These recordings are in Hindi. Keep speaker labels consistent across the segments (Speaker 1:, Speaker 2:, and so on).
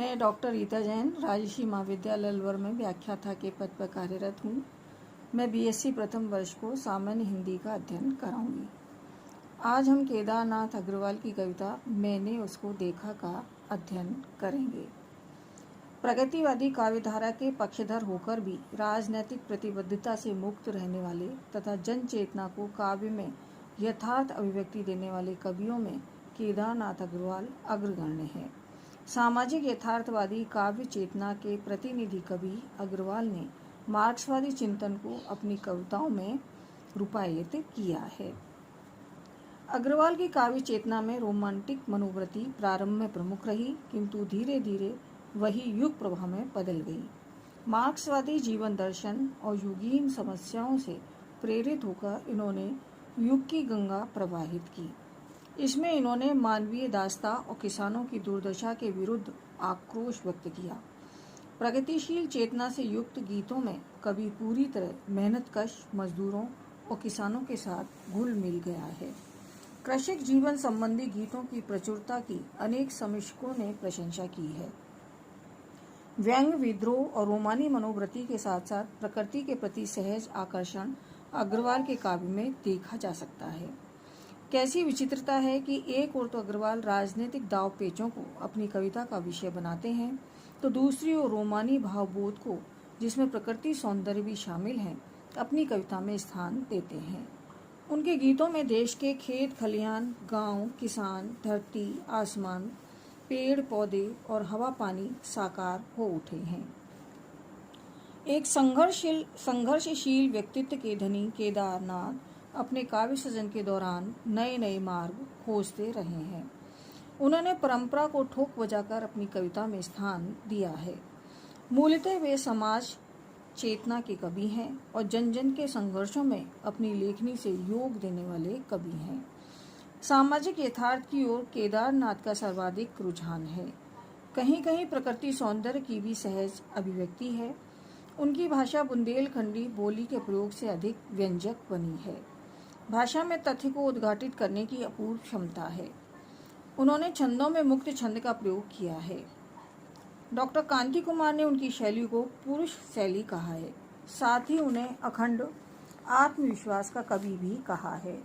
Speaker 1: मैं डॉक्टर रीता जैन राजर्षि महाविद्यालय अलवर में व्याख्याता के पद पर कार्यरत हूँ। मैं बीएससी प्रथम वर्ष को सामान्य हिंदी का अध्ययन कराऊंगी। आज हम केदारनाथ अग्रवाल की कविता मैंने उसको देखा का अध्ययन करेंगे। प्रगतिवादी काव्यधारा के पक्षधर होकर भी राजनैतिक प्रतिबद्धता से मुक्त रहने वाले तथा जन चेतना को काव्य में यथार्थ अभिव्यक्ति देने वाले कवियों में केदारनाथ अग्रवाल अग्रगण्य है। सामाजिक यथार्थवादी काव्य चेतना के प्रतिनिधि कवि अग्रवाल ने मार्क्सवादी चिंतन को अपनी कविताओं में रूपायित किया है। अग्रवाल की काव्य चेतना में रोमांटिक मनोवृत्ति प्रारंभ में प्रमुख रही, किंतु धीरे धीरे वही युग प्रवाह में बदल गई। मार्क्सवादी जीवन दर्शन और युगीन समस्याओं से प्रेरित होकर इन्होंने युग की गंगा प्रवाहित की। इसमें इन्होंने मानवीय दास्ता और किसानों की दुर्दशा के विरुद्ध आक्रोश व्यक्त किया। प्रगतिशील चेतना से युक्त गीतों में कवि पूरी तरह मेहनतकश मजदूरों और किसानों के साथ घुल मिल गया है। कृषक जीवन संबंधी गीतों की प्रचुरता की अनेक समीक्षकों ने प्रशंसा की है। व्यंग, विद्रोह और रोमानी मनोवृत्ति के साथ साथ प्रकृति के प्रति सहज आकर्षण अग्रवाल के काव्य में देखा जा सकता है। कैसी विचित्रता है कि एक ओर तो अग्रवाल राजनीतिक दाव पेचों को अपनी कविता का विषय बनाते हैं, तो दूसरी ओर रोमानी भावबोध को, जिसमें प्रकृति सौंदर्य भी शामिल है, अपनी कविता में स्थान देते हैं। उनके गीतों में देश के खेत खलिहान, गांव, किसान, धरती, आसमान, पेड़ पौधे और हवा पानी साकार हो उठे हैं। एक संघर्षशील व्यक्तित्व के धनी केदारनाथ अपने काव्य सृजन के दौरान नए नए मार्ग खोजते रहे हैं। उन्होंने परंपरा को ठोक बजाकर अपनी कविता में स्थान दिया है। मूलतः वे समाज चेतना के कवि हैं और जन जन के संघर्षों में अपनी लेखनी से योग देने वाले कवि हैं। सामाजिक यथार्थ की ओर केदारनाथ का सर्वाधिक रुझान है। कहीं कहीं प्रकृति सौंदर्य की भी सहज अभिव्यक्ति है। उनकी भाषा बुंदेलखंडी बोली के प्रयोग से अधिक व्यंजक बनी है। भाषा में तथ्य को उद्घाटित करने की अपूर्व क्षमता है। उन्होंने छंदों में मुक्त छंद का प्रयोग किया है। डॉक्टर कांति कुमार ने उनकी शैली को पुरुष शैली कहा है। साथ ही उन्हें अखंड आत्मविश्वास का कवि भी कहा है।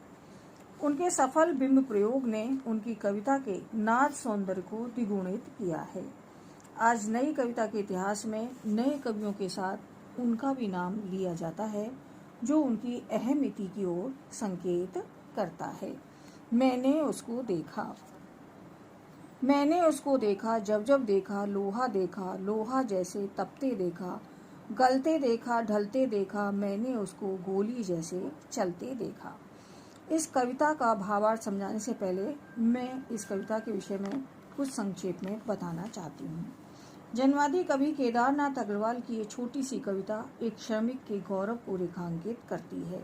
Speaker 1: उनके सफल बिंब प्रयोग ने उनकी कविता के नाद सौंदर्य को द्विगुणित किया है। आज नई कविता के इतिहास में नए कवियों के साथ उनका भी नाम लिया जाता है, जो उनकी अहमियत की ओर संकेत करता है। मैंने उसको देखा, जब जब देखा, लोहा जैसे तपते देखा, गलते देखा, ढलते देखा, मैंने उसको गोली जैसे चलते देखा। इस कविता का भावार्थ समझाने से पहले मैं इस कविता के विषय में कुछ संक्षेप में बताना चाहती हूँ। जनवादी कवि केदारनाथ अग्रवाल की ये छोटी सी कविता एक श्रमिक के गौरव को रेखांकित करती है।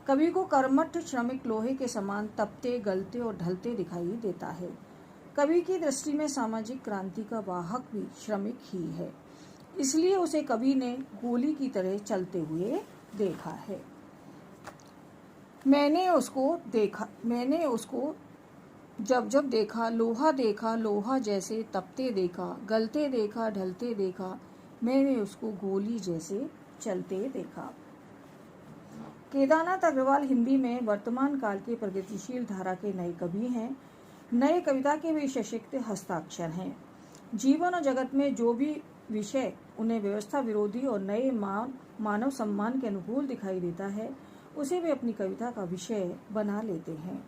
Speaker 1: कवि को कर्मठ श्रमिक लोहे के समान तपते, गलते और ढलते दिखाई देता है। कवि की दृष्टि में सामाजिक क्रांति का वाहक भी श्रमिक ही है, इसलिए उसे कवि ने गोली की तरह चलते हुए देखा है। मैंने उसको जब जब देखा, लोहा जैसे तपते देखा, गलते देखा, ढलते देखा, मैंने उसको गोली जैसे चलते देखा। केदारनाथ अग्रवाल हिंदी में वर्तमान काल के प्रगतिशील धारा के नए कवि हैं। नए कविता के वे सशक्त हस्ताक्षर हैं। जीवन और जगत में जो भी विषय उन्हें व्यवस्था विरोधी और नए मानव सम्मान के अनुकूल दिखाई देता है, उसे वे अपनी कविता का विषय बना लेते हैं।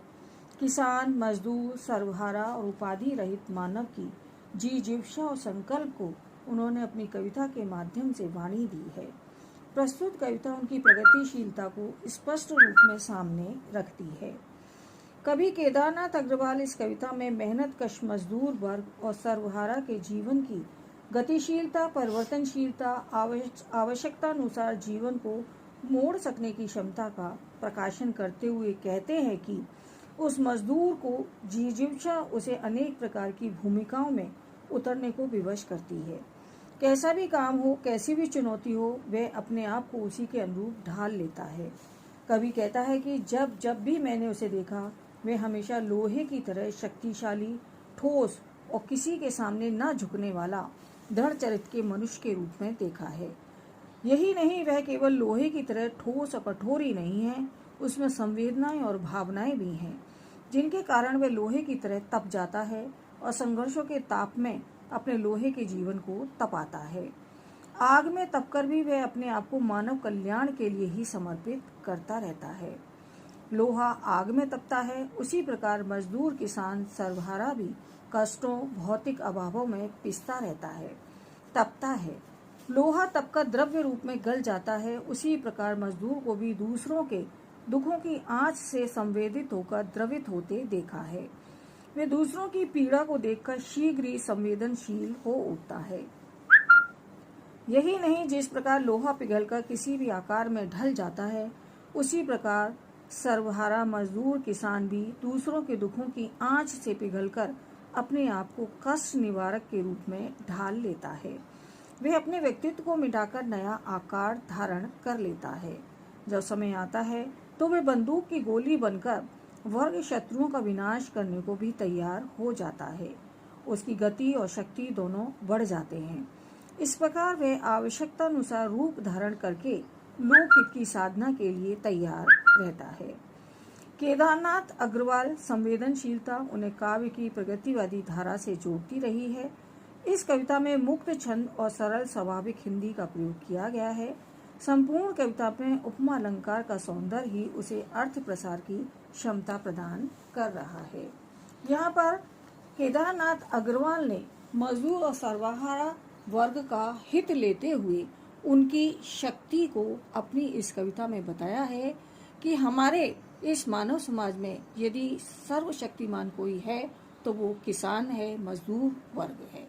Speaker 1: किसान, मजदूर, सर्वहारा और उपाधि रहित मानव की जिज्ञासा और संकल्प को उन्होंने अपनी कविता के माध्यम से वाणी दी है। प्रस्तुत कविता उनकी प्रगतिशीलता को स्पष्ट रूप में सामने रखती है। कवि केदारनाथ अग्रवाल इस कविता में मेहनतकश मजदूर वर्ग और सर्वहारा के जीवन की गतिशीलता, परिवर्तनशीलता, आवश्यकतानुसार जीवन को मोड़ सकने की क्षमता का प्रकाशन करते हुए कहते हैं कि उस मजदूर को जिज्ञासा उसे अनेक प्रकार की भूमिकाओं में उतरने को विवश करती है। कैसा भी काम हो, कैसी भी चुनौती हो, वह अपने आप को उसी के अनुरूप ढाल लेता है। कवि कहता है कि जब भी मैंने उसे देखा, वह हमेशा लोहे की तरह शक्तिशाली, ठोस और किसी के सामने न झुकने वाला दृढ़ चरित्र के मनुष्य के रूप में देखा है। यही नहीं, वह केवल लोहे की तरह ठोस और कठोर ही नहीं है, उसमें संवेदनाएं और भावनाएं भी हैं, जिनके कारण वह लोहे की तरह तप जाता है और संघर्षों के ताप में अपने लोहे के जीवन को तपाता है। आग में तपकर भी वह अपने आप को मानव कल्याण के लिए ही समर्पित करता रहता है। लोहा आग में तपता है, उसी प्रकार मजदूर किसान सर्वहारा भी कष्टों, भौतिक अभावों में पिसता रहता है, तपता है। लोहा तपकर द्रव्य रूप में गल जाता है, उसी प्रकार मजदूर को भी दूसरों के दुखों की आंच से संवेदित होकर द्रवित होते देखा है। वे दूसरों की पीड़ा को देखकर शीघ्र ही संवेदनशील हो उठता है। यही नहीं, जिस प्रकार लोहा पिघलकर किसी भी आकार में ढल जाता है, उसी प्रकार सर्वहारा मजदूर किसान भी दूसरों के दुखों की आंच से पिघलकर अपने आप को कष्ट निवारक के रूप में ढाल लेता है। वह अपने व्यक्तित्व को मिटाकर नया आकार धारण कर लेता है। जब समय आता है तो वह बंदूक की गोली बनकर वर्ग शत्रुओं का विनाश करने को भी तैयार हो जाता है। उसकी गति और शक्ति दोनों बढ़ जाते हैं। इस प्रकार वह आवश्यकता अनुसार रूप धारण करके लोकहित की साधना के लिए तैयार रहता है। केदारनाथ अग्रवाल संवेदनशीलता उन्हें काव्य की प्रगतिवादी धारा से जोड़ती रही है। इस कविता में मुक्त छंद और सरल स्वाभाविक हिंदी का प्रयोग किया गया है। संपूर्ण कविता में उपमा अलंकार का सौंदर्य ही उसे अर्थ प्रसार की क्षमता प्रदान कर रहा है। यहाँ पर केदारनाथ अग्रवाल ने मजदूर और सर्वहारा वर्ग का हित लेते हुए उनकी शक्ति को अपनी इस कविता में बताया है कि हमारे इस मानव समाज में यदि सर्वशक्तिमान कोई है तो वो किसान है, मजदूर वर्ग है।